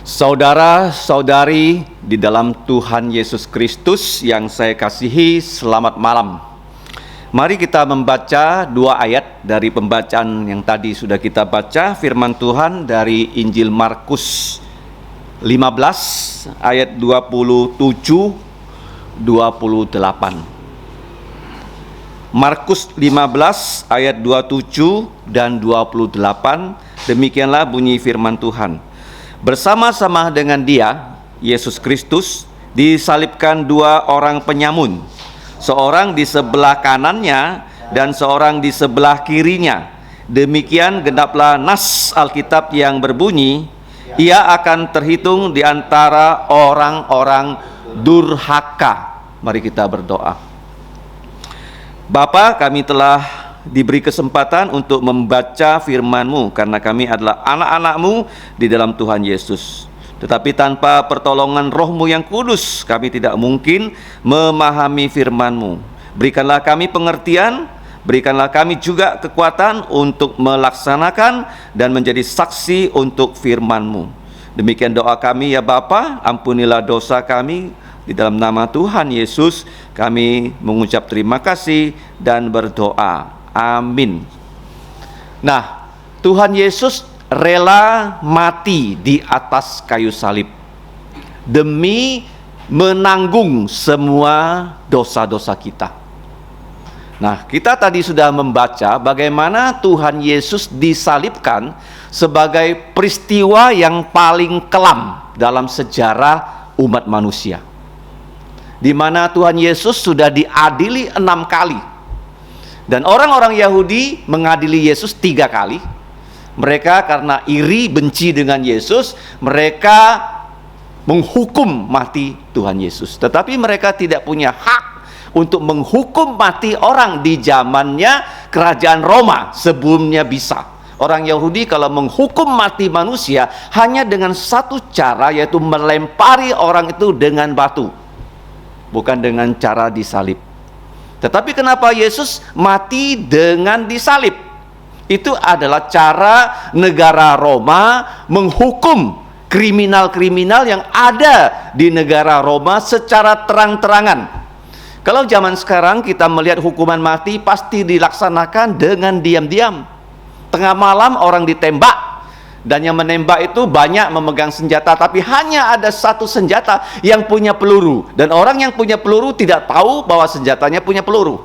Saudara-saudari di dalam Tuhan Yesus Kristus yang saya kasihi, selamat malam. Mari kita membaca dua ayat dari pembacaan yang tadi sudah kita baca, firman Tuhan dari Injil Markus 15 ayat 27-28. Markus 15 ayat 27 dan 28, demikianlah bunyi firman Tuhan. Bersama-sama dengan Dia, Yesus Kristus, disalibkan dua orang penyamun, seorang di sebelah kanannya dan seorang di sebelah kirinya. Demikian genaplah nas Alkitab yang berbunyi, Ia akan terhitung di antara orang-orang durhaka. Mari kita berdoa. Bapa, kami telah diberi kesempatan untuk membaca firman-Mu karena kami adalah anak-anak-Mu di dalam Tuhan Yesus. Tetapi tanpa pertolongan Roh-Mu yang kudus, kami tidak mungkin memahami firman-Mu. Berikanlah kami pengertian, berikanlah kami juga kekuatan untuk melaksanakan dan menjadi saksi untuk firman-Mu. Demikian doa kami ya Bapa, ampunilah dosa kami. Di dalam nama Tuhan Yesus kami mengucap terima kasih dan berdoa. Amin. Nah, Tuhan Yesus rela mati di atas kayu salib demi menanggung semua dosa-dosa kita. Nah, kita tadi sudah membaca bagaimana Tuhan Yesus disalibkan sebagai peristiwa yang paling kelam dalam sejarah umat manusia, di mana Tuhan Yesus sudah diadili 6 kali. Dan orang-orang Yahudi mengadili Yesus 3 kali. Mereka karena iri, benci dengan Yesus, mereka menghukum mati Tuhan Yesus. Tetapi mereka tidak punya hak untuk menghukum mati orang di zamannya kerajaan Roma. Sebelumnya bisa. Orang Yahudi kalau menghukum mati manusia hanya dengan satu cara, yaitu melempari orang itu dengan batu, bukan dengan cara disalib. Tetapi kenapa Yesus mati dengan disalib? Itu adalah cara negara Roma menghukum kriminal-kriminal yang ada di negara Roma secara terang-terangan. Kalau zaman sekarang kita melihat hukuman mati pasti dilaksanakan dengan diam-diam. Tengah malam orang ditembak, dan yang menembak itu banyak memegang senjata, tapi hanya ada satu senjata yang punya peluru, dan orang yang punya peluru tidak tahu bahwa senjatanya punya peluru.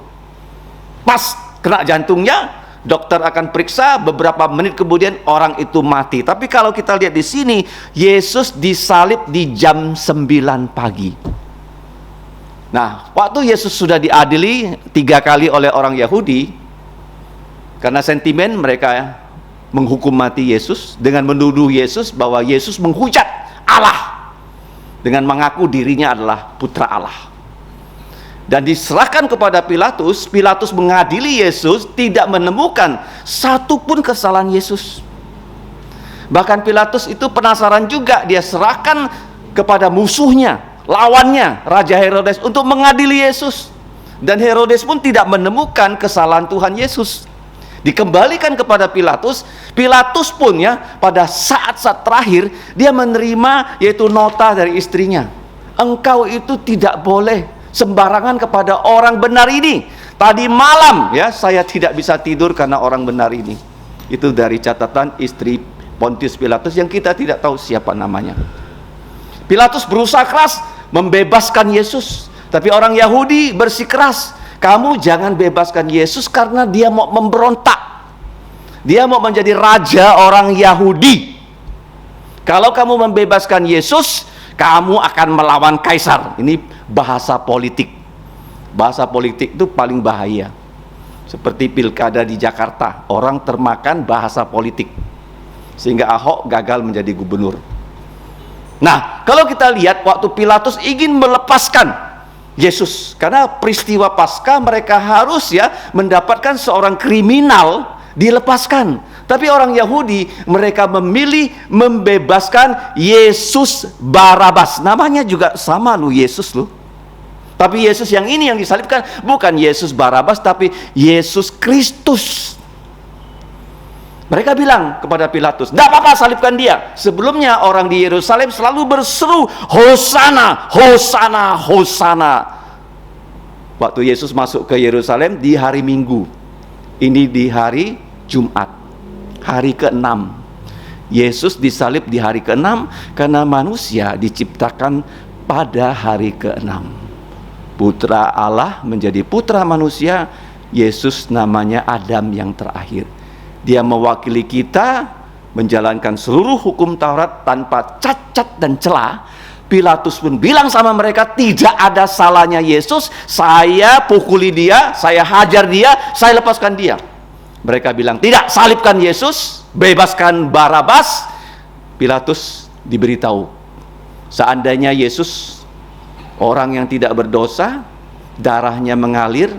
Pas kena jantungnya, dokter akan periksa, beberapa menit kemudian orang itu mati. Tapi kalau kita lihat di sini, Yesus disalib di jam 9 pagi. Nah, waktu Yesus sudah diadili 3 kali oleh orang Yahudi, karena sentimen mereka menghukum mati Yesus dengan menuduh Yesus bahwa Yesus menghujat Allah dengan mengaku dirinya adalah putra Allah, dan diserahkan kepada Pilatus. Pilatus mengadili Yesus, tidak menemukan satupun kesalahan Yesus. Bahkan Pilatus itu penasaran juga, dia serahkan kepada musuhnya, lawannya, Raja Herodes, untuk mengadili Yesus, dan Herodes pun tidak menemukan kesalahan Tuhan Yesus. Dikembalikan kepada Pilatus. Pilatus pun ya pada saat-saat terakhir dia menerima yaitu nota dari istrinya. Engkau itu tidak boleh sembarangan kepada orang benar ini. Tadi malam ya saya tidak bisa tidur karena orang benar ini. Itu dari catatan istri Pontius Pilatus yang kita tidak tahu siapa namanya. Pilatus berusaha keras membebaskan Yesus, tapi orang Yahudi bersikeras, kamu jangan bebaskan Yesus karena dia mau memberontak. Dia mau menjadi raja orang Yahudi. Kalau kamu membebaskan Yesus, kamu akan melawan kaisar. Ini bahasa politik. Bahasa politik itu paling bahaya. Seperti pilkada di Jakarta, orang termakan bahasa politik, sehingga Ahok gagal menjadi gubernur. Nah, kalau kita lihat waktu Pilatus ingin melepaskan Yesus, karena peristiwa Paskah mereka harus ya mendapatkan seorang kriminal dilepaskan. Tapi orang Yahudi mereka memilih membebaskan Yesus Barabas. Namanya juga sama lu, Yesus lu. Tapi Yesus yang ini yang disalibkan bukan Yesus Barabas, tapi Yesus Kristus. Mereka bilang kepada Pilatus, "Tidak apa-apa, salibkan dia." Sebelumnya orang di Yerusalem selalu berseru, "Hosana, Hosana, Hosana." Waktu Yesus masuk ke Yerusalem di hari Minggu, ini di hari Jumat, hari ke-6. Yesus disalib di hari ke-6 karena manusia diciptakan pada hari ke-6. Putra Allah menjadi putra manusia. Yesus namanya Adam yang terakhir. Dia mewakili kita menjalankan seluruh hukum Taurat tanpa cacat dan celah. Pilatus pun bilang sama mereka, tidak ada salahnya Yesus, saya pukuli dia, saya hajar dia, saya lepaskan dia. Mereka bilang, tidak, salibkan Yesus, bebaskan Barabas. Pilatus diberitahu, seandainya Yesus orang yang tidak berdosa, darahnya mengalir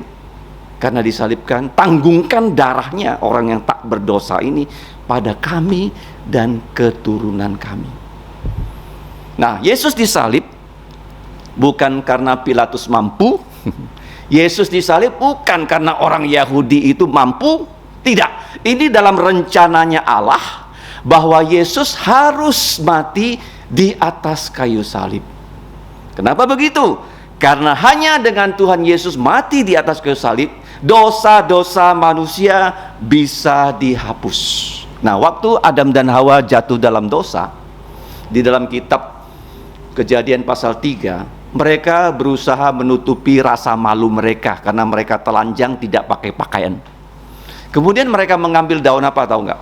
karena disalibkan, tanggungkan darahnya orang yang tak berdosa ini pada kami dan keturunan kami. Nah, Yesus disalib bukan karena Pilatus mampu. Yesus disalib bukan karena orang Yahudi itu mampu. Tidak, ini dalam rencananya Allah bahwa Yesus harus mati di atas kayu salib. Kenapa begitu? Karena hanya dengan Tuhan Yesus mati di atas kayu salib, dosa-dosa manusia bisa dihapus. Nah, waktu Adam dan Hawa jatuh dalam dosa, di dalam kitab Kejadian pasal 3, mereka berusaha menutupi rasa malu mereka karena mereka telanjang, tidak pakai pakaian. Kemudian mereka mengambil daun apa, tahu nggak?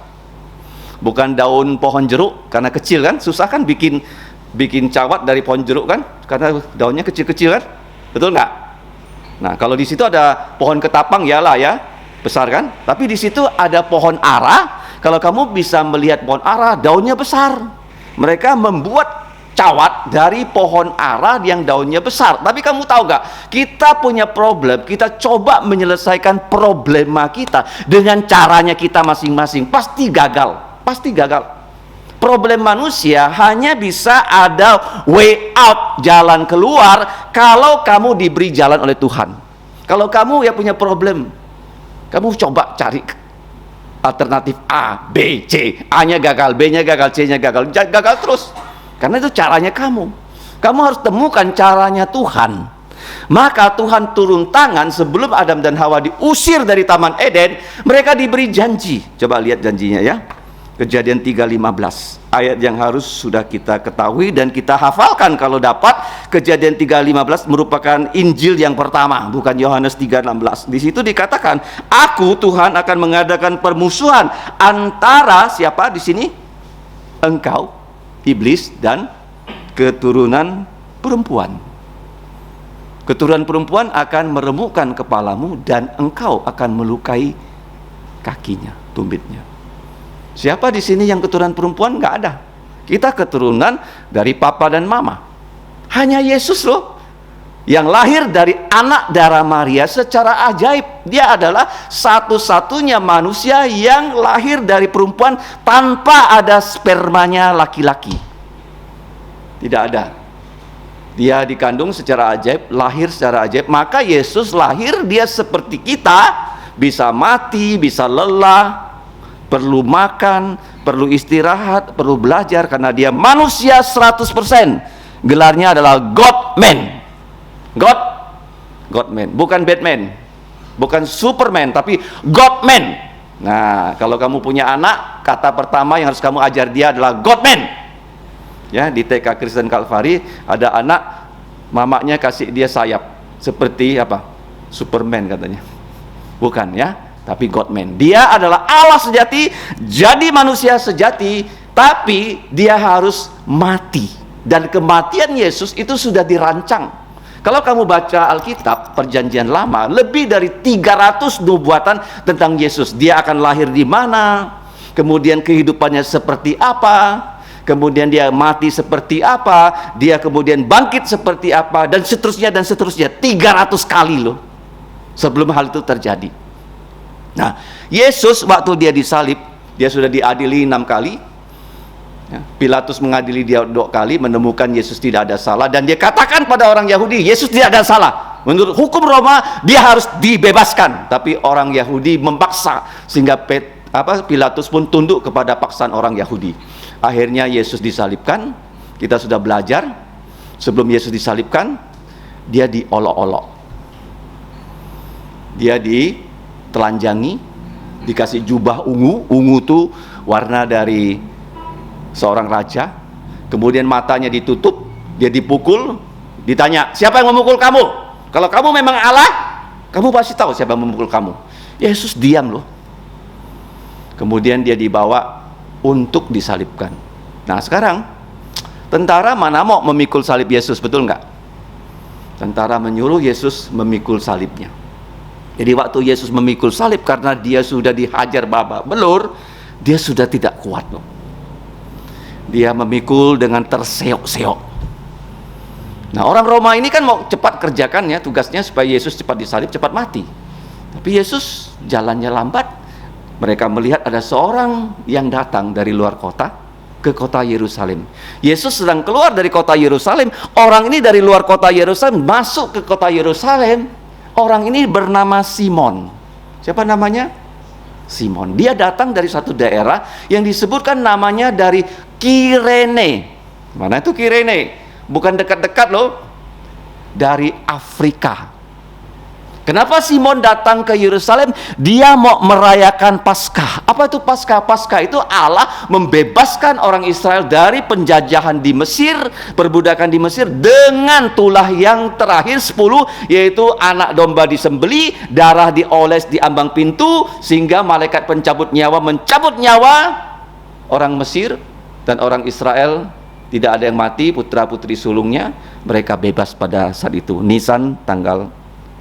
Bukan daun pohon jeruk, karena kecil kan, susah kan bikin cawat dari pohon jeruk kan, karena daunnya kecil-kecil kan, betul nggak? Nah, kalau di situ ada pohon ketapang, ya lah ya, besar kan? Tapi di situ ada pohon ara. Kalau kamu bisa melihat pohon ara, daunnya besar. Mereka membuat cawat dari pohon ara yang daunnya besar. Tapi kamu tahu nggak? Kita punya problem. Kita coba menyelesaikan problema kita dengan caranya kita masing-masing. Pasti gagal. Pasti gagal. Problem manusia hanya bisa ada way out, jalan keluar, kalau kamu diberi jalan oleh Tuhan. Kalau kamu ya punya problem, kamu coba cari alternatif A, B, C. A-nya gagal, B-nya gagal, C-nya gagal, gagal terus. Karena itu caranya kamu. Kamu harus temukan caranya Tuhan. Maka Tuhan turun tangan sebelum Adam dan Hawa diusir dari Taman Eden. Mereka diberi janji. Coba lihat janjinya ya. Kejadian 3:15, ayat yang harus sudah kita ketahui dan kita hafalkan kalau dapat. Kejadian 3:15 merupakan Injil yang pertama, bukan Yohanes 3:16. Di situ dikatakan, "Aku Tuhan akan mengadakan permusuhan antara," siapa di sini? Engkau, iblis, dan keturunan perempuan. Keturunan perempuan akan meremukkan kepalamu dan engkau akan melukai kakinya, tumitnya. Siapa di sini yang keturunan perempuan? Nggak ada. Kita keturunan dari papa dan mama. Hanya Yesus loh yang lahir dari anak darah Maria secara ajaib. Dia adalah satu-satunya manusia yang lahir dari perempuan tanpa ada spermanya laki-laki. Tidak ada. Dia dikandung secara ajaib, lahir secara ajaib. Maka Yesus lahir, dia seperti kita, bisa mati, bisa lelah, perlu makan, perlu istirahat, perlu belajar, karena dia manusia 100%. Gelarnya adalah God-man. God-man, bukan Batman, bukan Superman, tapi God-man. Nah, kalau kamu punya anak, kata pertama yang harus kamu ajar dia adalah God-man. Ya, di TK Kristen Kalvari ada anak, mamanya kasih dia sayap seperti apa? Superman katanya. Bukan ya, tapi God-man. Dia adalah Allah sejati, jadi manusia sejati, tapi dia harus mati. Dan kematian Yesus itu sudah dirancang. Kalau kamu baca Alkitab Perjanjian Lama, lebih dari 300 nubuatan tentang Yesus. Dia akan lahir di mana, kemudian kehidupannya seperti apa, kemudian dia mati seperti apa, dia kemudian bangkit seperti apa, dan seterusnya dan seterusnya. 300 kali loh sebelum hal itu terjadi. Nah, Yesus waktu dia disalib, dia sudah diadili 6 kali. Ya, Pilatus mengadili dia 2 kali, menemukan Yesus tidak ada salah, dan dia katakan pada orang Yahudi, Yesus tidak ada salah. Menurut hukum Roma, dia harus dibebaskan. Tapi orang Yahudi memaksa, sehingga Pilatus pun tunduk kepada paksaan orang Yahudi. Akhirnya Yesus disalibkan. Kita sudah belajar, sebelum Yesus disalibkan, dia diolok-olok. Dia ditelanjangi, dikasih jubah ungu. Ungu itu warna dari seorang raja. Kemudian matanya ditutup, dia dipukul, ditanya, siapa yang memukul kamu? Kalau kamu memang Allah, kamu pasti tahu siapa yang memukul kamu. Yesus diam loh. Kemudian dia dibawa untuk disalibkan. Nah sekarang, tentara mana mau memikul salib Yesus, betul nggak? Tentara menyuruh Yesus memikul salibnya. Jadi waktu Yesus memikul salib, karena dia sudah dihajar babak belur, dia sudah tidak kuat loh. Dia memikul dengan terseok-seok. Nah orang Roma ini kan mau cepat kerjakan ya tugasnya, supaya Yesus cepat disalib, cepat mati. Tapi Yesus jalannya lambat. Mereka melihat ada seorang yang datang dari luar kota ke kota Yerusalem. Yesus sedang keluar dari kota Yerusalem. Orang ini dari luar kota Yerusalem masuk ke kota Yerusalem. Orang ini bernama Simon. Siapa namanya? Simon. Dia datang dari satu daerah yang disebutkan namanya dari Kirene. Mana itu Kirene? Bukan dekat-dekat loh. Dari Afrika. Kenapa Simon datang ke Yerusalem? Dia mau merayakan Paskah. Apa itu Paskah? Paskah itu Allah membebaskan orang Israel dari penjajahan di Mesir, perbudakan di Mesir, dengan tulah yang terakhir 10, yaitu anak domba disembeli, darah dioles di ambang pintu, sehingga malaikat pencabut nyawa mencabut nyawa orang Mesir, dan orang Israel tidak ada yang mati, putra-putri sulungnya, mereka bebas pada saat itu. Nisan tanggal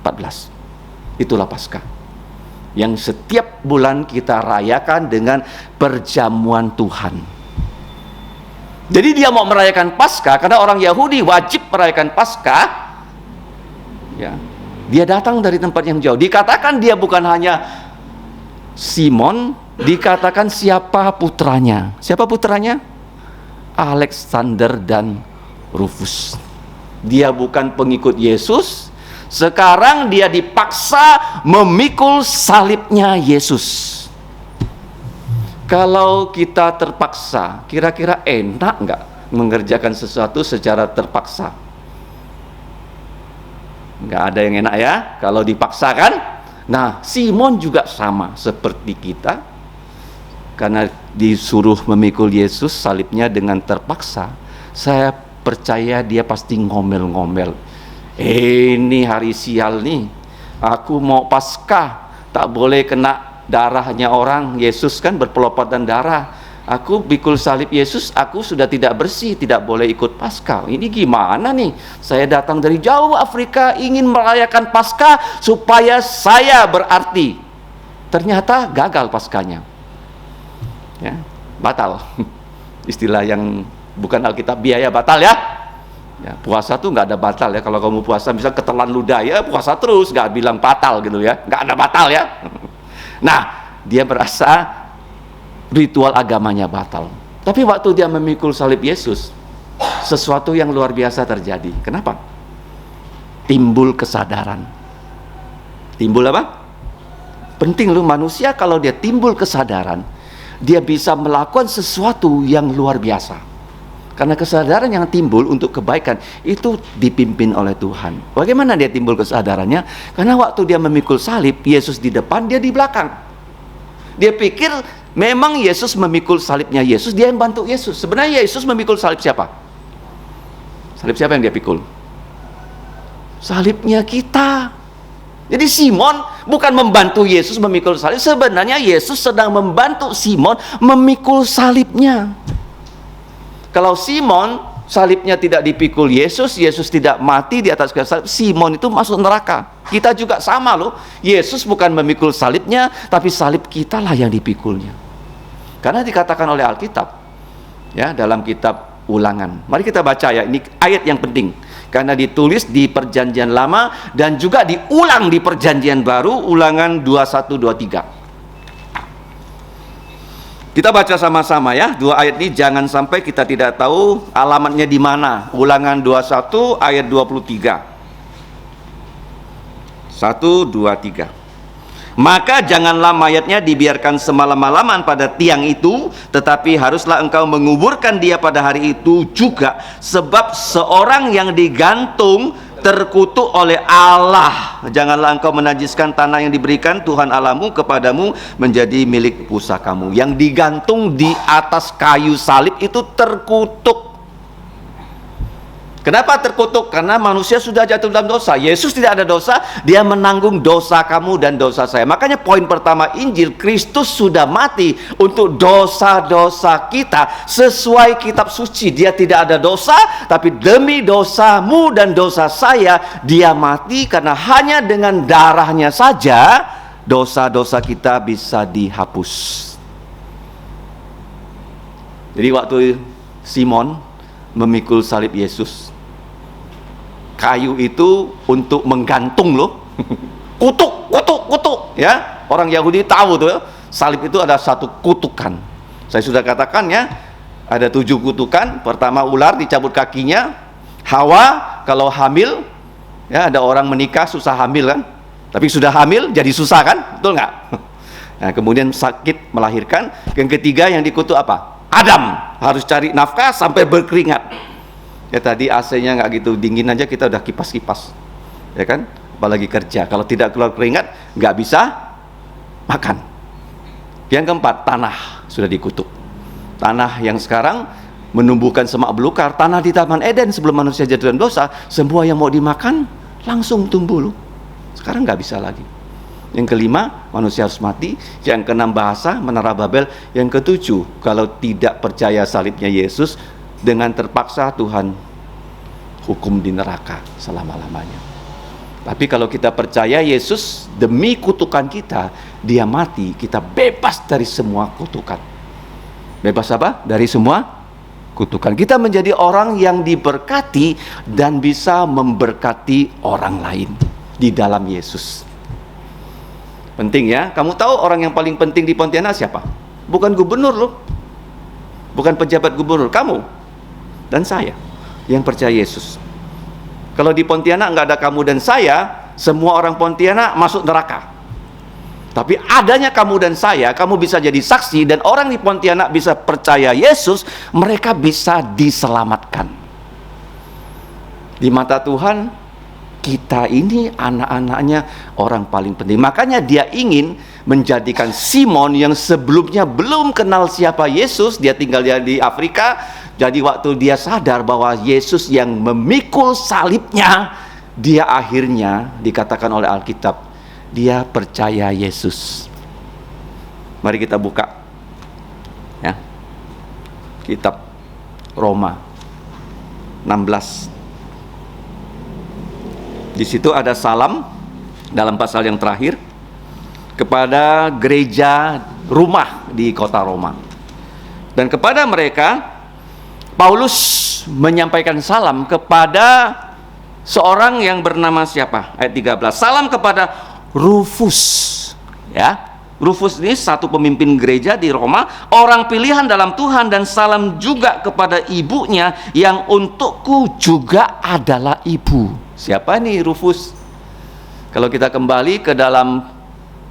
14. Itulah Paskah yang setiap bulan kita rayakan dengan perjamuan Tuhan. Jadi dia mau merayakan Paskah karena orang Yahudi wajib merayakan Paskah ya. Dia datang dari tempat yang jauh. Dikatakan dia bukan hanya Simon, dikatakan siapa putranya. Siapa putranya? Alexander dan Rufus. Dia bukan pengikut Yesus. Sekarang dia dipaksa memikul salibnya Yesus. Kalau kita terpaksa, kira-kira enak nggak mengerjakan sesuatu secara terpaksa? Nggak ada yang enak ya, kalau dipaksakan. Nah, Simon juga sama seperti kita. Karena disuruh memikul Yesus salibnya dengan terpaksa, saya percaya dia pasti ngomel-ngomel. Ini hari sial nih, aku mau Paskah, tak boleh kena darahnya orang. Yesus kan berpelopotan darah. Aku pikul salib Yesus, aku sudah tidak bersih, tidak boleh ikut Paskah. Ini gimana nih? Saya datang dari jauh Afrika ingin merayakan Paskah supaya saya berarti. Ternyata gagal Paskahnya. Ya, batal. Istilah yang bukan Alkitab, biaya batal ya. Ya, puasa tuh nggak ada batal ya. Kalau kamu puasa misal ketelan ludah ya puasa terus, nggak bilang batal gitu ya, nggak ada batal ya. Nah, dia merasa ritual agamanya batal. Tapi waktu dia memikul salib Yesus, sesuatu yang luar biasa terjadi. Kenapa? Timbul kesadaran. Timbul apa? Penting loh, manusia kalau dia timbul kesadaran, dia bisa melakukan sesuatu yang luar biasa. Karena kesadaran yang timbul untuk kebaikan itu dipimpin oleh Tuhan. Bagaimana dia timbul kesadarannya? Karena waktu dia memikul salib, Yesus di depan, dia di belakang. Dia pikir memang Yesus memikul salibnya Yesus, dia yang bantu Yesus. Sebenarnya Yesus memikul salib siapa? Salib siapa yang dia pikul? Salibnya kita. Jadi Simon bukan membantu Yesus memikul salib. Sebenarnya Yesus sedang membantu Simon memikul salibnya. Kalau Simon salibnya tidak dipikul Yesus, Yesus tidak mati di atas kayu salib, Simon itu masuk neraka. Kita juga sama loh. Yesus bukan memikul salibnya, tapi salib kita lah yang dipikulnya. Karena dikatakan oleh Alkitab ya, dalam kitab Ulangan. Mari kita baca ya, ini ayat yang penting. Karena ditulis di Perjanjian Lama dan juga diulang di Perjanjian Baru, Ulangan 21-23. Kita baca sama-sama ya, dua ayat ini jangan sampai kita tidak tahu alamatnya di mana. Ulangan 21 ayat 23. 1, 2, 3. Maka janganlah mayatnya dibiarkan semalam-malaman pada tiang itu, tetapi haruslah engkau menguburkan dia pada hari itu juga, sebab seorang yang digantung terkutuk oleh Allah. Janganlah engkau menajiskan tanah yang diberikan Tuhan Allahmu kepadamu menjadi milik pusakamu. Yang digantung di atas kayu salib itu terkutuk. Kenapa terkutuk? Karena manusia sudah jatuh dalam dosa. Yesus tidak ada dosa, dia menanggung dosa kamu dan dosa saya. Makanya poin pertama Injil, Kristus sudah mati untuk dosa-dosa kita. Sesuai kitab suci, dia tidak ada dosa, tapi demi dosamu dan dosa saya, dia mati. Karena hanya dengan darahnya saja dosa-dosa kita bisa dihapus. Jadi waktu Simon memikul salib Yesus, kayu itu untuk menggantung loh. kutuk ya. Orang Yahudi tahu tuh, salib itu ada satu kutukan. Saya sudah katakan ya, ada 7 kutukan. Pertama, ular dicabut kakinya. Hawa kalau hamil, ya, ada orang menikah susah hamil kan, tapi sudah hamil jadi susah kan, betul nggak? Nah, kemudian sakit melahirkan. Yang ketiga yang dikutuk apa? Adam harus cari nafkah sampai berkeringat. Ya tadi AC-nya nggak gitu dingin aja kita udah kipas-kipas, ya kan? Apalagi kerja, kalau tidak keluar keringat nggak bisa makan. Yang keempat, tanah sudah dikutuk. Tanah yang sekarang menumbuhkan semak belukar, tanah di Taman Eden sebelum manusia jatuh dalam dosa, semua yang mau dimakan langsung tumbuh loh. Sekarang nggak bisa lagi. Yang kelima, manusia harus mati. Yang keenam, bahasa, menara Babel. Yang ketujuh, kalau tidak percaya salibnya Yesus, dengan terpaksa Tuhan hukum di neraka selama-lamanya. Tapi kalau kita percaya Yesus, demi kutukan kita, dia mati, kita bebas dari semua kutukan. Bebas apa? Dari semua kutukan. Kita menjadi orang yang diberkati dan bisa memberkati orang lain di dalam Yesus. Penting ya, kamu tahu orang yang paling penting di Pontianak siapa? Bukan gubernur loh, bukan pejabat gubernur, kamu dan saya yang percaya Yesus. Kalau di Pontianak nggak ada kamu dan saya, semua orang Pontianak masuk neraka. Tapi adanya kamu dan saya, kamu bisa jadi saksi, dan orang di Pontianak bisa percaya Yesus, mereka bisa diselamatkan. Di mata Tuhan, kita ini anak-anaknya orang paling penting. Makanya dia ingin menjadikan Simon yang sebelumnya belum kenal siapa Yesus, dia tinggal di Afrika. Jadi waktu dia sadar bahwa Yesus yang memikul salibnya, dia akhirnya dikatakan oleh Alkitab, dia percaya Yesus. Mari kita buka ya, kitab Roma 16. Di situ ada salam dalam pasal yang terakhir kepada gereja rumah di kota Roma. Dan kepada mereka Paulus menyampaikan salam kepada seorang yang bernama siapa? Ayat 13. Salam kepada Rufus. Ya. Rufus ini satu pemimpin gereja di Roma, orang pilihan dalam Tuhan, dan salam juga kepada ibunya yang untukku juga adalah ibu. Siapa nih Rufus? Kalau kita kembali ke dalam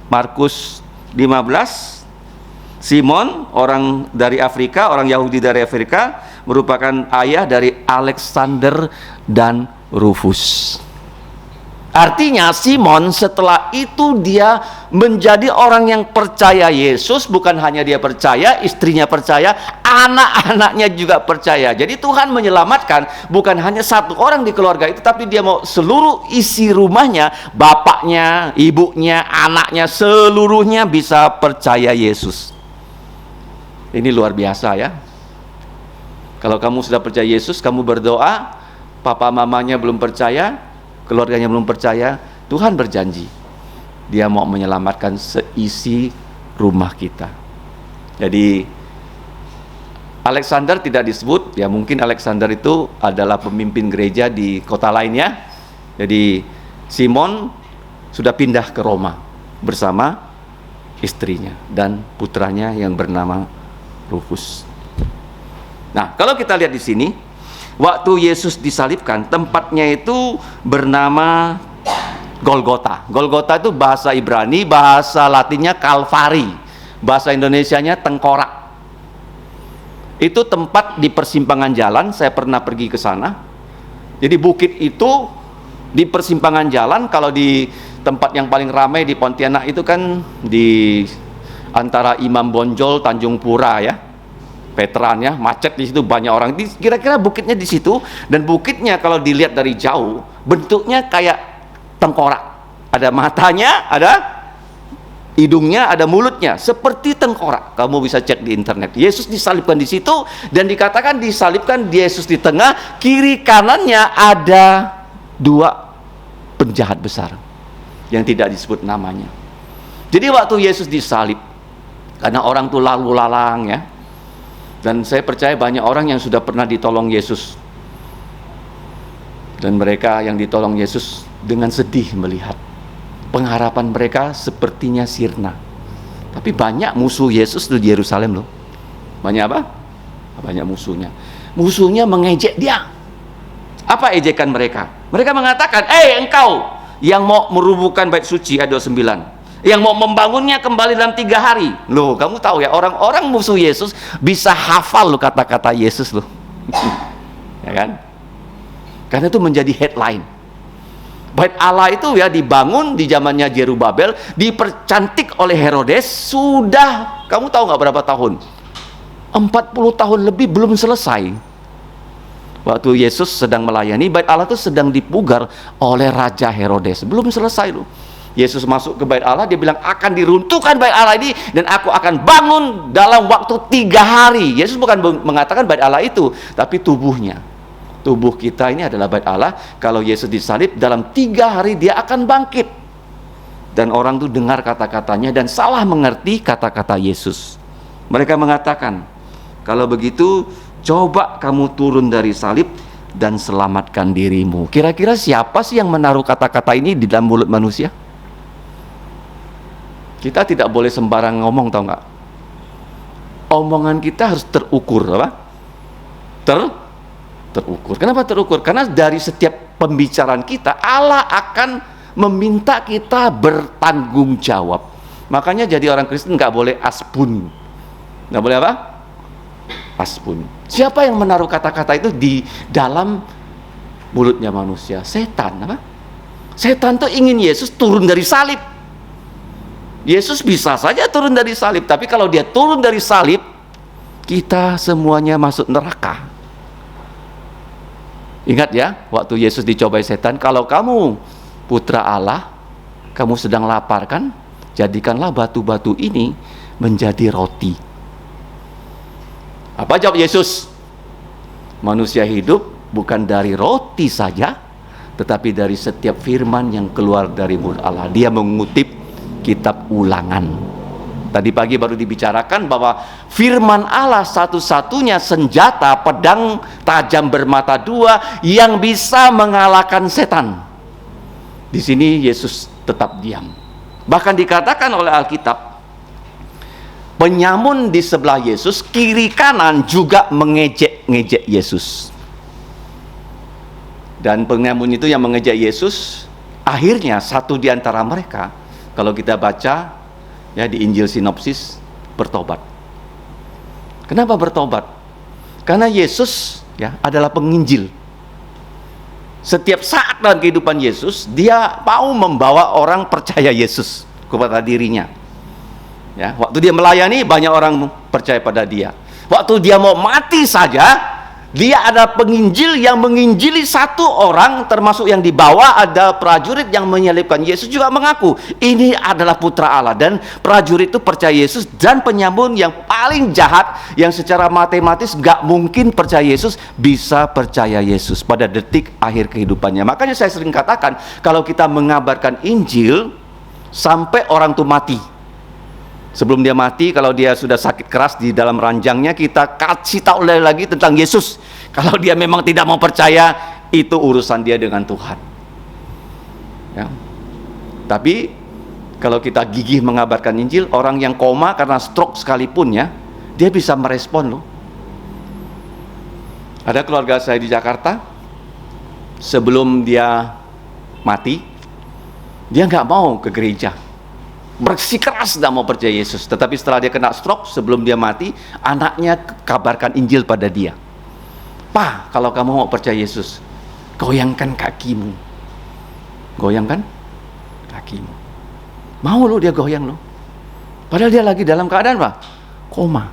Markus 15, Simon, orang dari Afrika, orang Yahudi dari Afrika, merupakan ayah dari Alexander dan Rufus. Artinya Simon setelah itu dia menjadi orang yang percaya Yesus. Bukan hanya dia percaya, istrinya percaya, anak-anaknya juga percaya. Jadi Tuhan menyelamatkan bukan hanya satu orang di keluarga itu, tapi dia mau seluruh isi rumahnya, bapaknya, ibunya, anaknya, seluruhnya bisa percaya Yesus. Ini luar biasa ya. Kalau kamu sudah percaya Yesus, kamu berdoa, papa mamanya belum percaya, keluarganya belum percaya, Tuhan berjanji dia mau menyelamatkan seisi rumah kita. Jadi Alexander tidak disebut, ya mungkin Alexander itu adalah pemimpin gereja di kota lainnya. Jadi Simon sudah pindah ke Roma bersama istrinya dan putranya yang bernama Rufus. Nah, kalau kita lihat di sini, waktu Yesus disalibkan, tempatnya itu bernama Golgota. Golgota itu bahasa Ibrani, bahasa Latinnya Kalvari, bahasa Indonesianya tengkorak. Itu tempat di persimpangan jalan. Saya pernah pergi ke sana. Jadi bukit itu di persimpangan jalan. Kalau di tempat yang paling ramai di Pontianak itu kan di antara Imam Bonjol, Tanjung Pura ya, veteran ya, macet di situ, banyak orang. Kira-kira bukitnya di situ. Dan bukitnya kalau dilihat dari jauh bentuknya kayak tengkorak, ada matanya, ada hidungnya, ada mulutnya, seperti tengkorak. Kamu bisa cek di internet. Yesus disalibkan di situ, dan dikatakan disalibkan Yesus di tengah, kiri kanannya ada dua penjahat besar yang tidak disebut namanya. Jadi waktu Yesus disalib, karena orang tuh lalu lalang ya, dan saya percaya banyak orang yang sudah pernah ditolong Yesus, dan mereka yang ditolong Yesus dengan sedih melihat pengharapan mereka sepertinya sirna. Tapi banyak musuh Yesus di Yerusalem loh. Banyak apa? Banyak musuhnya. Musuhnya mengejek dia. Apa ejekan mereka? Mereka mengatakan, engkau yang mau merubuhkan bait suci ayat 29, yang mau membangunnya kembali dalam 3 hari. Loh, kamu tahu ya, orang-orang musuh Yesus bisa hafal loh kata-kata Yesus loh. Ya kan? Karena itu menjadi headline. Bait Allah itu ya dibangun di zamannya Zerubabel, dipercantik oleh Herodes. Sudah, kamu tahu nggak berapa tahun? 40 tahun lebih belum selesai. Waktu Yesus sedang melayani, bait Allah itu sedang dipugar oleh Raja Herodes. Belum selesai loh. Yesus masuk ke bait Allah, dia bilang akan diruntuhkan bait Allah ini, dan aku akan bangun dalam waktu 3 hari. Yesus bukan mengatakan bait Allah itu, tapi tubuhnya. Tubuh kita ini adalah bait Allah. Kalau Yesus disalib, dalam 3 hari dia akan bangkit. Dan orang itu dengar kata-katanya dan salah mengerti kata-kata Yesus. Mereka mengatakan, kalau begitu coba kamu turun dari salib dan selamatkan dirimu. Kira-kira siapa sih yang menaruh kata-kata ini di dalam mulut manusia? Kita tidak boleh sembarang ngomong, tahu nggak? Omongan kita harus terukur, apa? Terukur. Kenapa terukur? Karena dari setiap pembicaraan kita, Allah akan meminta kita bertanggung jawab. Makanya jadi orang Kristen nggak boleh asbun. Nggak boleh apa? Asbun. Siapa yang menaruh kata-kata itu di dalam mulutnya manusia? Setan, apa? Setan tuh ingin Yesus turun dari salib. Yesus bisa saja turun dari salib, tapi kalau dia turun dari salib, kita semuanya masuk neraka. Ingat ya, waktu Yesus dicobai setan, kalau kamu putra Allah, kamu sedang lapar kan? Jadikanlah batu-batu ini menjadi roti. Apa jawab Yesus? Manusia hidup bukan dari roti saja, tetapi dari setiap firman yang keluar dari mulut Allah. Dia mengutip kitab Ulangan. Tadi pagi baru dibicarakan bahwa firman Allah satu-satunya senjata pedang tajam bermata dua yang bisa mengalahkan setan. Di sini Yesus tetap diam. Bahkan dikatakan oleh Alkitab, penyamun di sebelah Yesus, kiri kanan juga mengejek-ngejek Yesus. Dan penyamun itu yang mengejek Yesus, akhirnya satu di antara mereka, kalau kita baca ya di Injil sinopsis, bertobat. Kenapa bertobat? Karena Yesus ya adalah penginjil. Setiap saat dalam kehidupan Yesus, dia mau membawa orang percaya Yesus kepada dirinya. Ya, waktu dia melayani, banyak orang percaya pada dia. Waktu dia mau mati saja, dia ada penginjil yang menginjili satu orang, termasuk yang dibawa ada prajurit yang menyalibkan Yesus juga mengaku ini adalah putra Allah. Dan prajurit itu percaya Yesus, dan penyamun yang paling jahat yang secara matematis gak mungkin percaya Yesus bisa percaya Yesus pada detik akhir kehidupannya. Makanya saya sering katakan, kalau kita mengabarkan Injil sampai orang itu mati, sebelum dia mati, kalau dia sudah sakit keras di dalam ranjangnya, kita kasih tahu lagi tentang Yesus. Kalau dia memang tidak mau percaya, itu urusan dia dengan Tuhan. Ya. Tapi kalau kita gigih mengabarkan Injil, orang yang koma karena stroke sekalipun ya, dia bisa merespon loh. Ada keluarga saya di Jakarta, sebelum dia mati, Dia nggak mau ke gereja, bersikeras tidak mau percaya Yesus. Tetapi setelah dia kena stroke, sebelum dia mati, anaknya kabarkan Injil pada dia. "Pa, kalau kamu mau percaya Yesus, goyangkan kakimu." Goyangkan kakimu. Mau lo dia goyang lo. Padahal dia lagi dalam keadaan apa? Koma.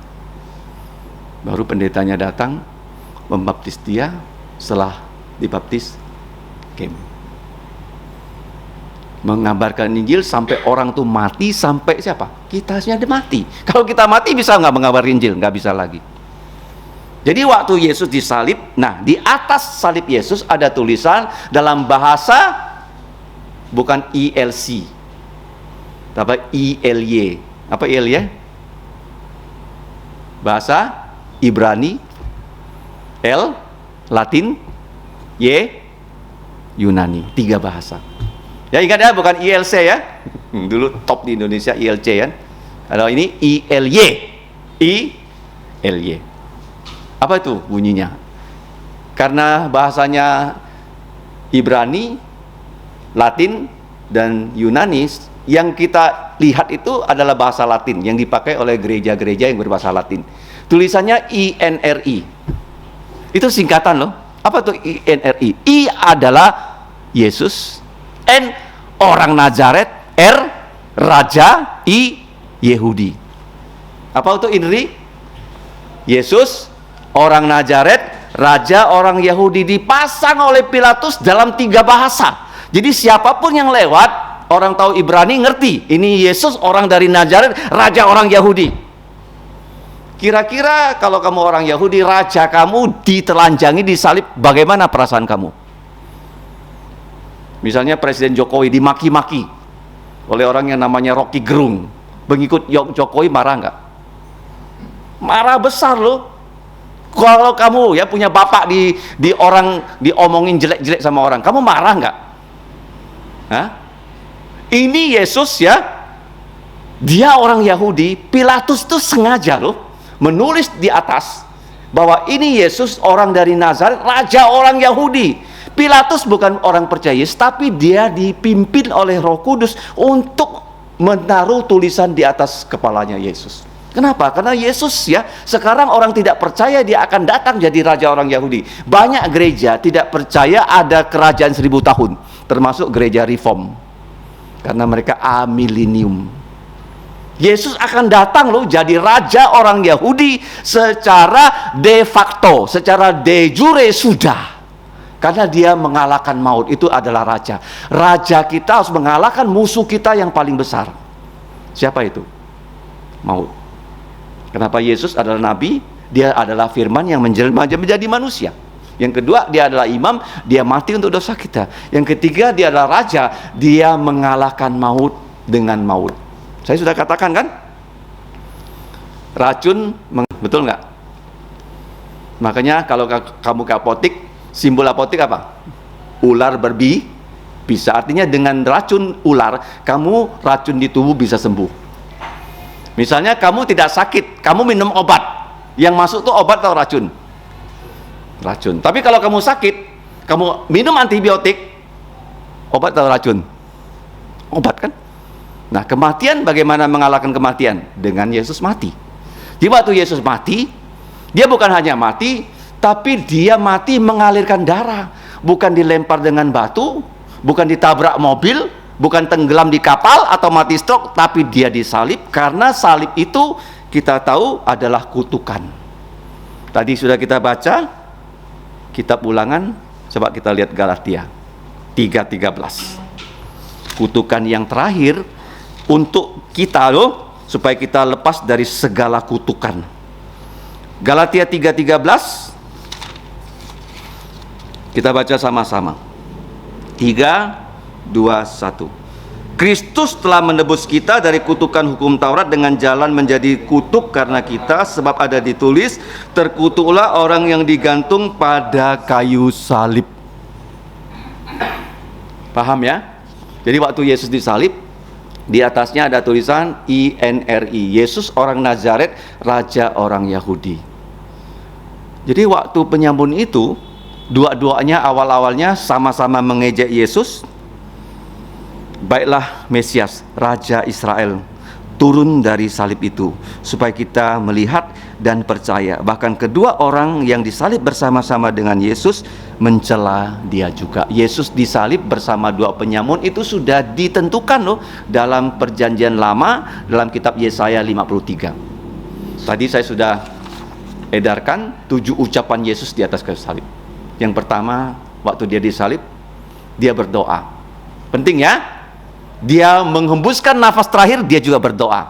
Baru pendetanya datang, membaptis dia. Setelah dibaptis, mengabarkan Injil sampai orang tuh mati, sampai siapa? Kita saja mati. Kalau kita mati bisa nggak mengabarkan Injil? Nggak bisa lagi. Jadi waktu Yesus disalib, nah di atas salib Yesus ada tulisan dalam bahasa bukan ILC, tapi ILY. Apa ILY? Bahasa Ibrani, L Latin, Y Yunani. 3 bahasa. Ya ingat ya, bukan ILC ya. Dulu top di Indonesia ILC kan. Kalau ini ILY. ILY. Apa itu bunyinya? Karena bahasanya Ibrani, Latin, dan Yunani, yang kita lihat itu adalah bahasa Latin yang dipakai oleh gereja-gereja yang berbahasa Latin. Tulisannya INRI. Itu singkatan loh. Apa tuh INRI? I adalah Yesus, N orang Nazaret, R Raja, I Yehudi. Apa itu INRI? Yesus, orang Nazaret, Raja orang Yahudi, dipasang oleh Pilatus dalam 3 bahasa. Jadi siapapun yang lewat, orang tahu Ibrani ngerti, ini Yesus orang dari Nazaret, Raja orang Yahudi. Kira-kira kalau kamu orang Yahudi, raja kamu ditelanjangi, disalib, bagaimana perasaan kamu? Misalnya Presiden Jokowi dimaki-maki oleh orang yang namanya Rocky Gerung. Pengikut Jokowi marah nggak? Marah besar loh. Kalau kamu ya punya bapak di orang diomongin jelek-jelek sama orang, kamu marah nggak? Hah? Ini Yesus ya, dia orang Yahudi. Pilatus tuh sengaja loh menulis di atas bahwa ini Yesus orang dari Nazaret, raja orang Yahudi. Pilatus bukan orang percaya Yesus, tapi dia dipimpin oleh Roh Kudus untuk menaruh tulisan di atas kepalanya Yesus. Kenapa? Karena Yesus ya, sekarang orang tidak percaya dia akan datang jadi raja orang Yahudi. Banyak gereja tidak percaya ada kerajaan 1000 tahun, termasuk gereja Reform, karena mereka amilenium. Yesus akan datang loh jadi raja orang Yahudi secara de facto, secara de jure sudah. Karena dia mengalahkan maut, itu adalah raja. Raja kita harus mengalahkan musuh kita yang paling besar. Siapa itu? Maut. Kenapa Yesus adalah nabi? Dia adalah firman yang menjelma menjadi manusia. Yang kedua, dia adalah imam, dia mati untuk dosa kita. Yang ketiga, dia adalah raja, dia mengalahkan maut dengan maut. Saya sudah katakan kan, racun, betul nggak? Makanya kalau kamu ke apotik, simbol apotik apa? Ular berbisa. Artinya dengan racun ular, kamu racun di tubuh bisa sembuh. Misalnya kamu tidak sakit, kamu minum obat, yang masuk tuh obat atau racun? Racun. Tapi kalau kamu sakit, kamu minum antibiotik, obat atau racun? Obat kan? Nah, kematian, bagaimana mengalahkan kematian? Dengan Yesus mati. Di waktu Yesus mati, dia bukan hanya mati, tapi dia mati mengalirkan darah. Bukan dilempar dengan batu, bukan ditabrak mobil, bukan tenggelam di kapal atau mati stroke, tapi dia disalib. Karena salib itu kita tahu adalah kutukan. Tadi sudah kita baca kitab Ulangan, coba kita lihat Galatia 3:13. Kutukan yang terakhir untuk kita loh, supaya kita lepas dari segala kutukan. Galatia 3:13, kita baca sama-sama. 3, 2, 1. Kristus telah menebus kita dari kutukan hukum Taurat dengan jalan menjadi kutuk karena kita, sebab ada ditulis, terkutuklah orang yang digantung pada kayu salib. Paham ya? Jadi waktu Yesus disalib, di atasnya ada tulisan INRI, Yesus orang Nazaret, Raja orang Yahudi. Jadi waktu penyambun itu, dua-duanya awal-awalnya sama-sama mengejek Yesus. Baiklah Mesias, Raja Israel, turun dari salib itu, supaya kita melihat dan percaya. Bahkan kedua orang yang disalib bersama-sama dengan Yesus mencela dia juga. Yesus disalib bersama dua penyamun itu sudah ditentukan loh dalam perjanjian lama, dalam kitab Yesaya 53. Tadi saya sudah edarkan 7 ucapan Yesus di atas kayu salib. Yang pertama, waktu dia disalib, dia berdoa. Penting ya, dia menghembuskan nafas terakhir, dia juga berdoa.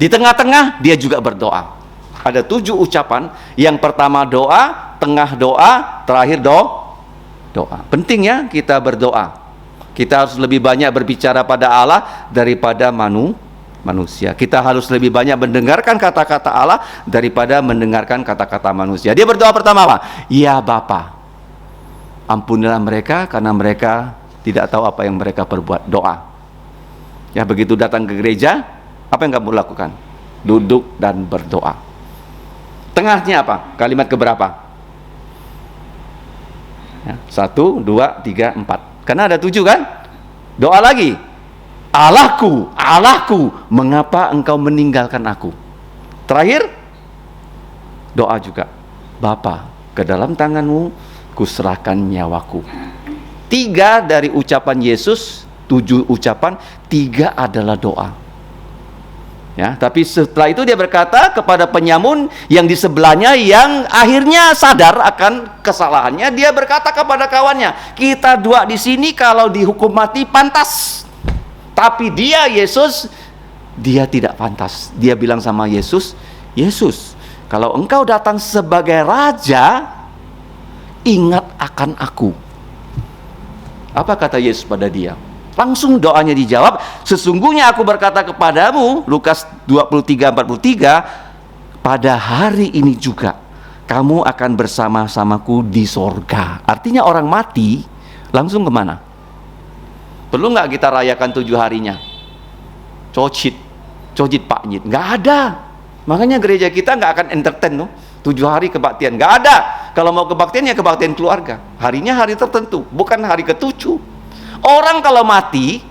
Di tengah-tengah dia juga berdoa. Ada 7 ucapan. Yang pertama doa, tengah doa, terakhir doa. Penting ya kita berdoa. Kita harus lebih banyak berbicara pada Allah daripada manusia. Kita harus lebih banyak mendengarkan kata-kata Allah daripada mendengarkan kata-kata manusia. Dia berdoa pertama apa? Ya Bapa, ampunilah mereka karena mereka tidak tahu apa yang mereka perbuat. Doa. Ya, begitu datang ke gereja, apa yang kamu lakukan? Duduk dan berdoa. Tengahnya apa? Kalimat keberapa? Ya, 1, 2, 3, 4. Karena ada 7 kan? Doa lagi. Allahku, Allahku, mengapa engkau meninggalkan aku? Terakhir, doa juga. Bapa, ke dalam tanganmu kuserahkan nyawaku. 3 dari ucapan Yesus, 7 ucapan, 3 adalah doa. Ya, tapi setelah itu dia berkata kepada penyamun yang di sebelahnya yang akhirnya sadar akan kesalahannya, dia berkata kepada kawannya, kita dua di sini kalau dihukum mati pantas. Tapi dia, Yesus, dia tidak pantas. Dia bilang sama Yesus, Yesus, kalau engkau datang sebagai raja, ingat akan aku. Apa kata Yesus pada dia? Langsung doanya dijawab, sesungguhnya aku berkata kepadamu, Lukas 23:43, pada hari ini juga kamu akan bersama-samaku di sorga. Artinya orang mati langsung kemana? Perlu nggak kita rayakan 7 harinya? Cocit paknyit, nggak ada. Makanya gereja kita nggak akan entertain loh. 7 hari kebaktian, nggak ada. Kalau mau kebaktian ya kebaktian keluarga. Harinya hari tertentu, bukan hari ke-7. Orang kalau mati,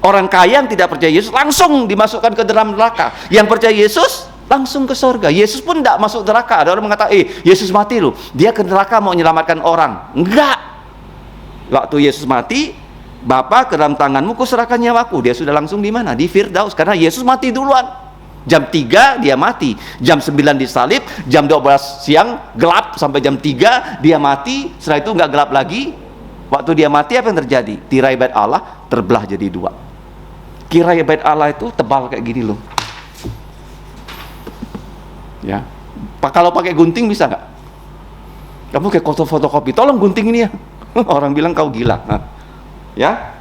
orang kaya yang tidak percaya Yesus langsung dimasukkan ke dalam neraka. Yang percaya Yesus langsung ke sorga. Yesus pun tidak masuk neraka. Ada orang mengatakan, Yesus mati loh, dia ke neraka mau menyelamatkan orang. Enggak. Waktu Yesus mati, Bapa, ke dalam tanganmu kuserahkan nyawaku. Dia sudah langsung di mana? Di Firdaus, karena Yesus mati duluan. Jam 3 dia mati, jam 9 disalib, jam 12 siang gelap sampai jam 3 dia mati. Setelah itu nggak gelap lagi. Waktu dia mati apa yang terjadi? Tirai bait Allah terbelah jadi 2. Tirai bait Allah itu tebal kayak gini loh. Ya, kalau pakai gunting bisa nggak? Kamu kayak fotokopi, tolong gunting ini ya. Orang bilang kau gila. Ya,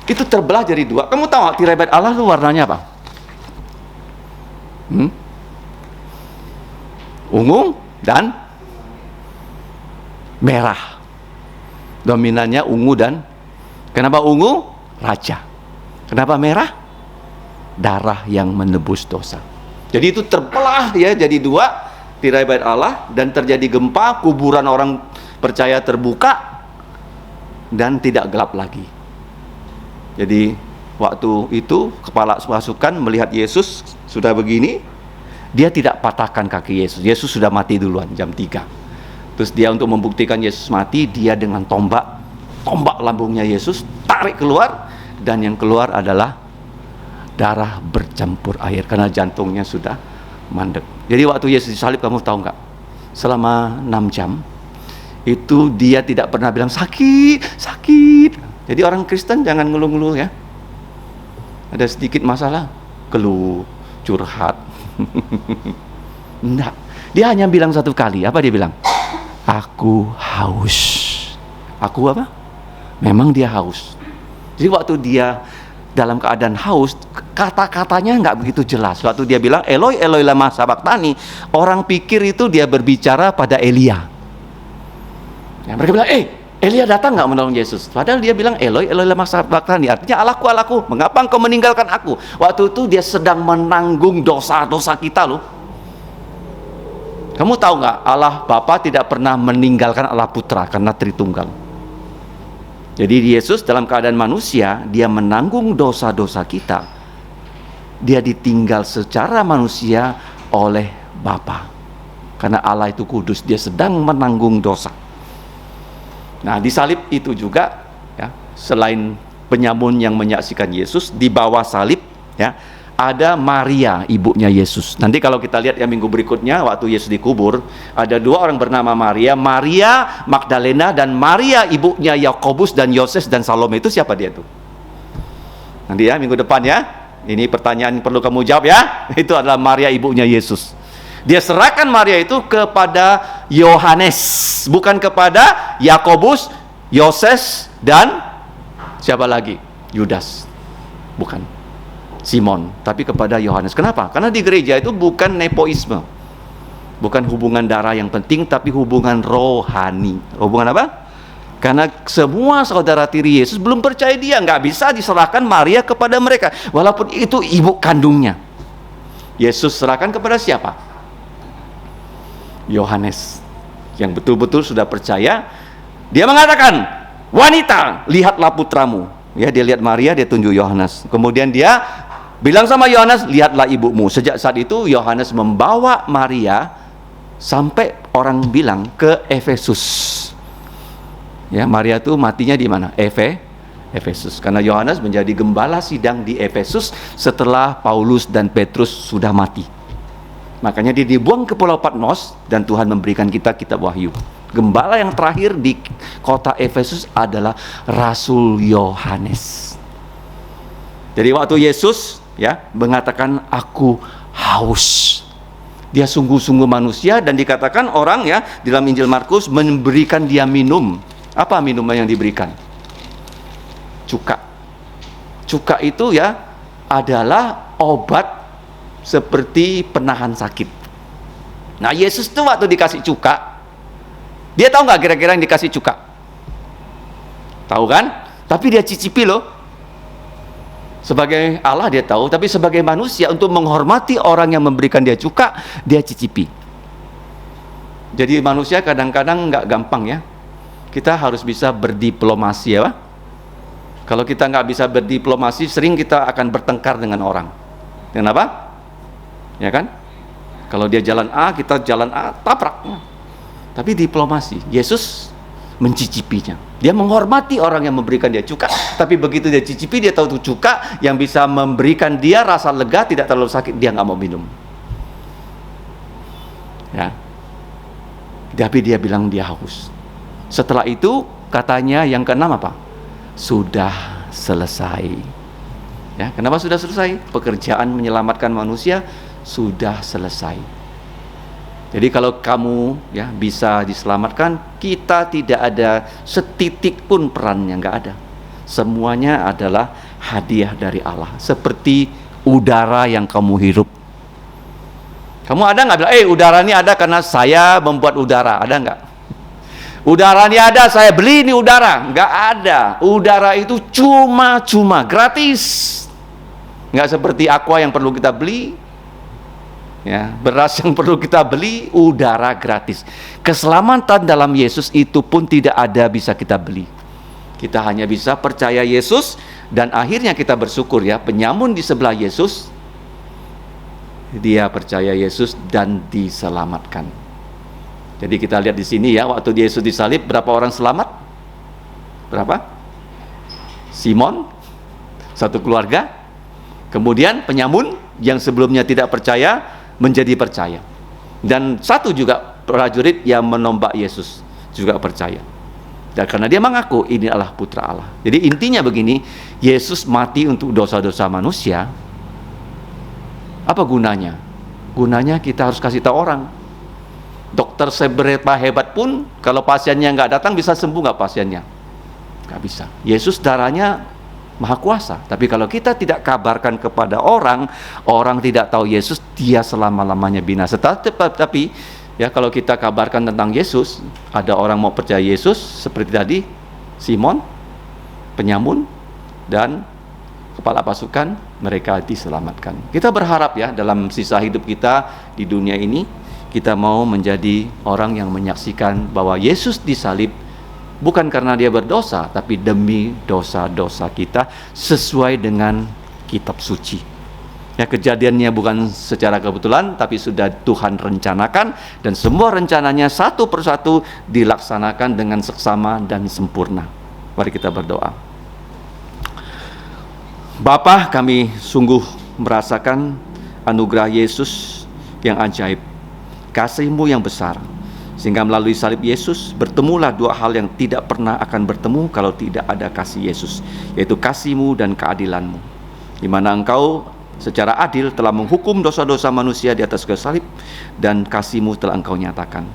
itu terbelah jadi 2. Kamu tahu nggak tirai bait Allah itu warnanya apa? Ungu dan merah. Dominannya ungu dan kenapa ungu? Raja. Kenapa merah? Darah yang menebus dosa. Jadi itu terbelah ya jadi 2 tirai bait Allah, dan terjadi gempa, kuburan orang percaya terbuka dan tidak gelap lagi. Jadi waktu itu kepala pasukan melihat Yesus sudah begini, dia tidak patahkan kaki Yesus. Yesus sudah mati duluan jam 3. Terus dia untuk membuktikan Yesus mati, dia dengan tombak lambungnya Yesus tarik keluar, dan yang keluar adalah darah bercampur air karena jantungnya sudah mandek. Jadi waktu Yesus disalib, kamu tahu nggak? Selama 6 jam itu dia tidak pernah bilang sakit. Jadi orang Kristen jangan ngeluh-ngeluh ya. Ada sedikit masalah, keluh, curhat. Enggak. Dia hanya bilang satu kali. Apa dia bilang? Aku haus. Aku apa? Memang dia haus. Jadi waktu dia dalam keadaan haus, kata-katanya nggak begitu jelas. Waktu dia bilang Eloi Eloi lama sabachthani, orang pikir itu dia berbicara pada Elia. Ya, mereka bilang, Elia datang nggak menolong Yesus? Padahal dia bilang Eloi Eloi lama sabachthani, artinya Allahku, mengapa engkau meninggalkan aku? Waktu itu dia sedang menanggung dosa-dosa kita loh. Kamu tahu nggak, Allah Bapa tidak pernah meninggalkan Allah Putra karena Tritunggal. Jadi Yesus dalam keadaan manusia, dia menanggung dosa-dosa kita. Dia ditinggal secara manusia oleh Bapa. Karena Allah itu kudus, dia sedang menanggung dosa. Nah, di salib itu juga ya, selain penyamun yang menyaksikan Yesus, di bawah salib ya, ada Maria, ibunya Yesus. Nanti kalau kita lihat ya minggu berikutnya, waktu Yesus dikubur, ada dua orang bernama Maria, Maria Magdalena dan Maria ibunya Yakobus dan Yoses dan Salome. Itu siapa dia tuh? Nanti ya minggu depan ya. Ini pertanyaan yang perlu kamu jawab ya. Itu adalah Maria ibunya Yesus. Dia serahkan Maria itu kepada Yohanes, bukan kepada Yakobus, Yoses dan siapa lagi? Yudas. Bukan Simon, tapi kepada Yohanes. Kenapa? Karena di gereja itu bukan nepoisme, bukan hubungan darah yang penting, tapi hubungan rohani. Hubungan apa? Karena semua saudara tiri Yesus belum percaya dia, nggak bisa diserahkan Maria kepada mereka, walaupun itu ibu kandungnya. Yesus serahkan kepada siapa? Yohanes, yang betul-betul sudah percaya. Dia mengatakan, wanita, lihatlah putramu. Ya, dia lihat Maria, dia tunjuk Yohanes. Kemudian dia bilang sama Yohanes, lihatlah ibumu. Sejak saat itu Yohanes membawa Maria sampai orang bilang ke Efesus. Ya, Maria itu matinya di mana? Efesus. Karena Yohanes menjadi gembala sidang di Efesus setelah Paulus dan Petrus sudah mati. Makanya dia dibuang ke Pulau Patmos dan Tuhan memberikan kita kitab Wahyu. Gembala yang terakhir di kota Efesus adalah Rasul Yohanes. Jadi waktu Yesus ya mengatakan aku haus, dia sungguh-sungguh manusia, dan dikatakan orang ya dalam Injil Markus memberikan dia minum. Apa minuman yang diberikan? Cuka. Cuka itu ya adalah obat seperti penahan sakit. Nah, Yesus tuh waktu dikasih cuka, dia tahu nggak kira-kira yang dikasih cuka? Tahu kan? Tapi dia cicipi loh. Sebagai Allah dia tahu, tapi sebagai manusia untuk menghormati orang yang memberikan dia cuka, dia cicipi. Jadi manusia kadang-kadang nggak gampang ya. Kita harus bisa berdiplomasi ya Pak? Kalau kita nggak bisa berdiplomasi, sering kita akan bertengkar dengan orang. Kenapa? Ya kan? Kalau dia jalan A, kita jalan A, tabrak. Tapi diplomasi, Yesus mencicipinya. Dia menghormati orang yang memberikan dia cuka, tapi begitu dia cicipi, dia tahu itu cuka yang bisa memberikan dia rasa lega, tidak terlalu sakit, dia nggak mau minum. Ya. Tapi dia bilang dia haus. Setelah itu katanya yang keenam apa? Sudah selesai. Ya, kenapa sudah selesai? Pekerjaan menyelamatkan manusia sudah selesai. Jadi kalau kamu ya bisa diselamatkan, kita tidak ada setitik pun perannya, nggak ada. Semuanya adalah hadiah dari Allah. Seperti udara yang kamu hirup. Kamu ada nggak bilang, udara ini ada karena saya membuat udara, ada nggak? Udara ini ada, saya beli ini udara. Nggak ada. Udara itu cuma-cuma, gratis. Nggak seperti aqua yang perlu kita beli, ya, beras yang perlu kita beli, udara gratis. Keselamatan dalam Yesus itu pun tidak ada bisa kita beli. Kita hanya bisa percaya Yesus, dan akhirnya kita bersyukur ya, penyamun di sebelah Yesus, dia percaya Yesus dan diselamatkan. Jadi kita lihat di sini ya, waktu Yesus disalib, berapa orang selamat? Berapa? Simon, satu keluarga. Kemudian penyamun yang sebelumnya tidak percaya menjadi percaya. Dan satu juga prajurit yang menombak Yesus juga percaya. Dan karena dia mengaku ini adalah putra Allah. Jadi intinya begini, Yesus mati untuk dosa-dosa manusia. Apa gunanya? Gunanya kita harus kasih tahu orang. Dokter seberapa hebat pun, kalau pasiennya nggak datang, bisa sembuh nggak pasiennya? Nggak bisa. Yesus darahnya maha kuasa. Tapi kalau kita tidak kabarkan kepada orang, orang tidak tahu Yesus, dia selama-lamanya binasa. Tapi ya kalau kita kabarkan tentang Yesus, ada orang mau percaya Yesus, seperti tadi Simon, penyamun, dan kepala pasukan, mereka diselamatkan. Kita berharap ya dalam sisa hidup kita di dunia ini, kita mau menjadi orang yang menyaksikan bahwa Yesus disalib bukan karena dia berdosa, tapi demi dosa-dosa kita sesuai dengan kitab suci. Ya, kejadiannya bukan secara kebetulan, tapi sudah Tuhan rencanakan, dan semua rencananya satu persatu dilaksanakan dengan seksama dan sempurna. Mari kita berdoa. Bapa, kami sungguh merasakan anugerah Yesus yang ajaib, kasih-Mu yang besar, sehingga melalui salib Yesus bertemulah dua hal yang tidak pernah akan bertemu kalau tidak ada kasih Yesus, yaitu kasih-Mu dan keadilan-Mu, di mana Engkau secara adil telah menghukum dosa-dosa manusia di atas kayu salib, dan kasih-Mu telah Engkau nyatakan.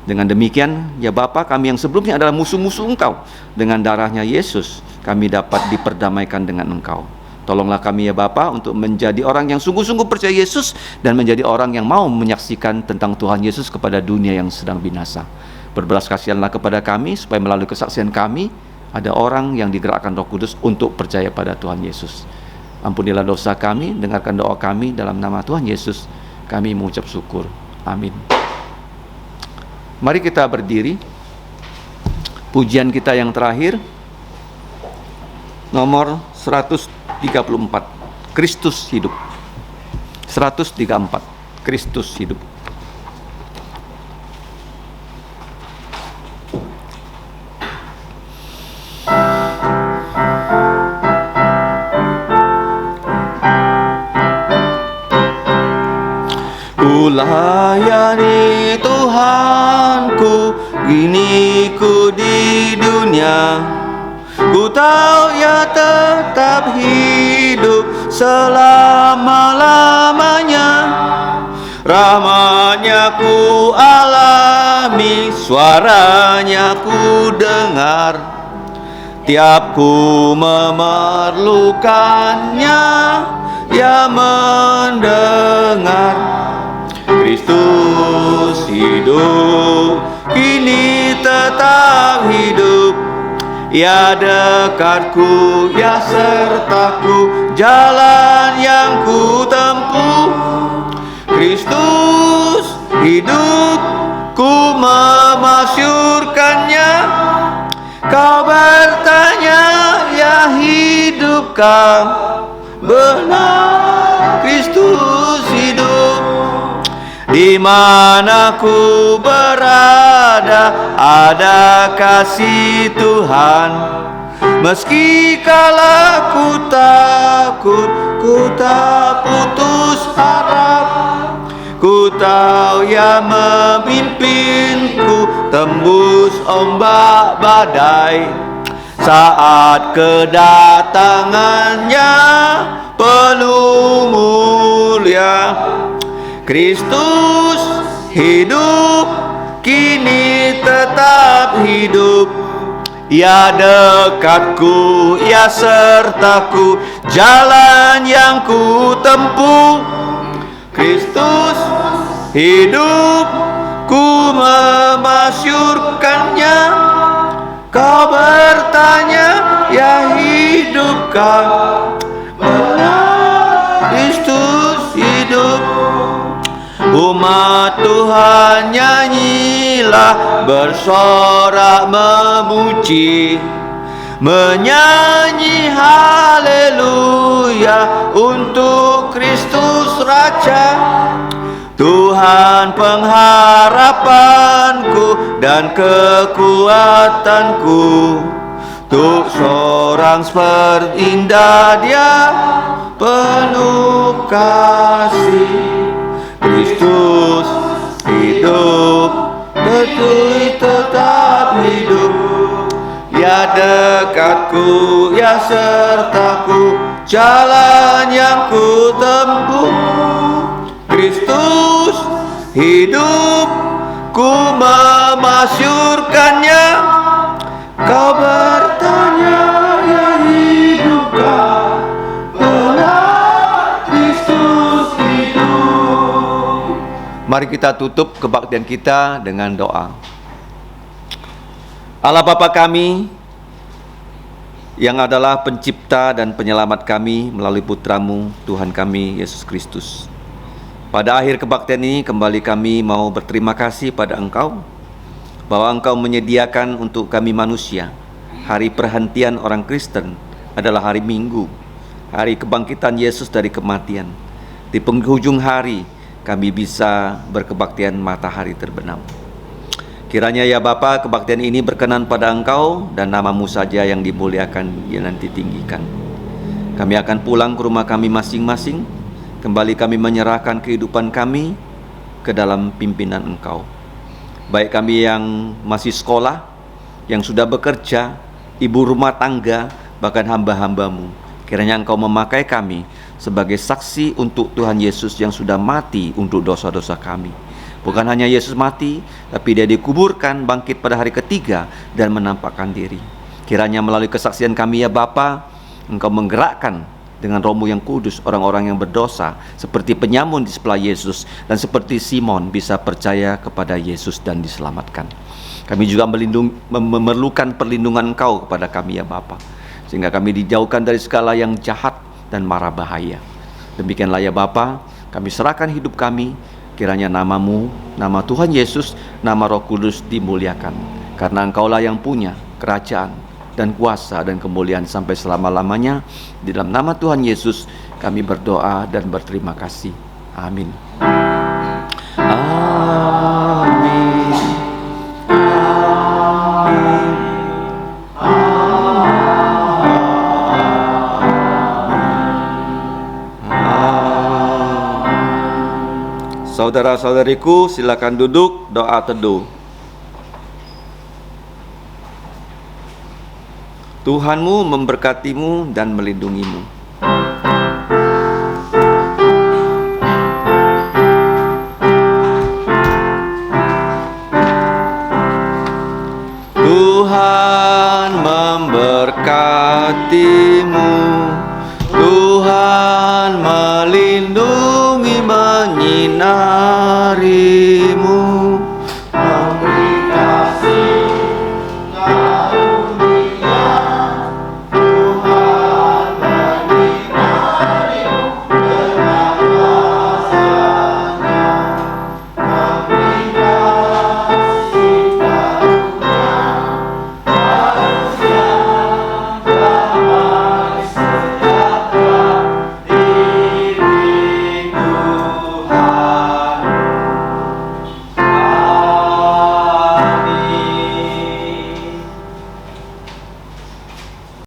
Dengan demikian, ya Bapa, kami yang sebelumnya adalah musuh-musuh Engkau, dengan darahnya Yesus kami dapat diperdamaikan dengan Engkau. Tolonglah kami ya Bapa untuk menjadi orang yang sungguh-sungguh percaya Yesus, dan menjadi orang yang mau menyaksikan tentang Tuhan Yesus kepada dunia yang sedang binasa. Berbelas kasihanlah kepada kami, supaya melalui kesaksian kami ada orang yang digerakkan Roh Kudus untuk percaya pada Tuhan Yesus. Ampunilah dosa kami, dengarkan doa kami, dalam nama Tuhan Yesus kami mengucap syukur. Amin. Mari kita berdiri. Pujian kita yang terakhir, nomor 134, Kristus hidup. 134, Kristus hidup. Kulayani Tuhanku, gini ku di dunia. Ku tahu Ia tetap hidup selama-lamanya. Rahmat-Nya ku alami, suara-Nya ku dengar. Tiap ku memerlukannya, Ia mendengar. Kristus hidup, kini tetap hidup. Ia dekatku, Ia sertaku, jalan yang ku tempuh. Kristus hidup, ku memasyurkannya. Kau bertanya, ya hidupkah? Benar, Kristus hidup. Di mana ku berada, ada kasih Tuhan. Meski kala ku takut, ku tak putus harap. Ku tahu Ia memimpinku tembus ombak badai. Saat kedatangannya penuh mulia. Kristus hidup, kini tetap hidup. Ia dekatku, Ia sertaku, jalan yang ku tempuh. Kristus hidup, ku memasyurkannya. Kau bertanya, ya hidupkah? Benar, Kristus hidup. Umat Tuhan nyanyilah, bersorak memuji, menyanyi haleluya untuk Kristus Raja. Tuhan pengharapanku dan kekuatanku, untuk seorang seperti indah Dia penuh kasih. Kristus hidup, tetap hidup. Ya dekatku, ya sertaku, jalan yang ku tempuh. Kristus hidup, ku memasyurkannya. Kau bertanya, ya hidupkah? Benar, Kristus hidup. Mari kita tutup kebaktian kita dengan doa. Allah Bapa kami, yang adalah pencipta dan penyelamat kami melalui Putra-Mu, Tuhan kami, Yesus Kristus. Pada akhir kebaktian ini, kembali kami mau berterima kasih pada Engkau bahwa Engkau menyediakan untuk kami manusia hari perhentian orang Kristen adalah hari Minggu, hari kebangkitan Yesus dari kematian. Di penghujung hari kami bisa berkebaktian matahari terbenam. Kiranya ya Bapa, kebaktian ini berkenan pada Engkau dan nama-Mu saja yang dimuliakan dan ditinggikan. Kami akan pulang ke rumah kami masing-masing. Kembali kami menyerahkan kehidupan kami ke dalam pimpinan Engkau. Baik kami yang masih sekolah, yang sudah bekerja, ibu rumah tangga, bahkan hamba-hamba-Mu. Kiranya Engkau memakai kami sebagai saksi untuk Tuhan Yesus yang sudah mati untuk dosa-dosa kami. Bukan hanya Yesus mati, tapi Dia dikuburkan, bangkit pada hari ketiga, dan menampakkan diri. Kiranya melalui kesaksian kami ya Bapa, Engkau menggerakkan dengan Roh-Mu yang kudus orang-orang yang berdosa, seperti penyamun di sebelah Yesus, dan seperti Simon bisa percaya kepada Yesus dan diselamatkan. Kami juga memerlukan perlindungan Engkau kepada kami ya Bapa, sehingga kami dijauhkan dari segala yang jahat dan mara bahaya. Demikianlah ya Bapa, kami serahkan hidup kami. Kiranya nama-Mu, nama Tuhan Yesus, nama Roh Kudus dimuliakan. Karena Engkaulah yang punya kerajaan dan kuasa dan kemuliaan sampai selama-lamanya. Di dalam nama Tuhan Yesus kami berdoa dan berterima kasih. Amin. Amin. Saudara-saudariku, silakan duduk, doa teduh. Tuhanmu memberkatimu dan melindungimu. Tuhan memberkatimu. Tuhan melindungi, menyinari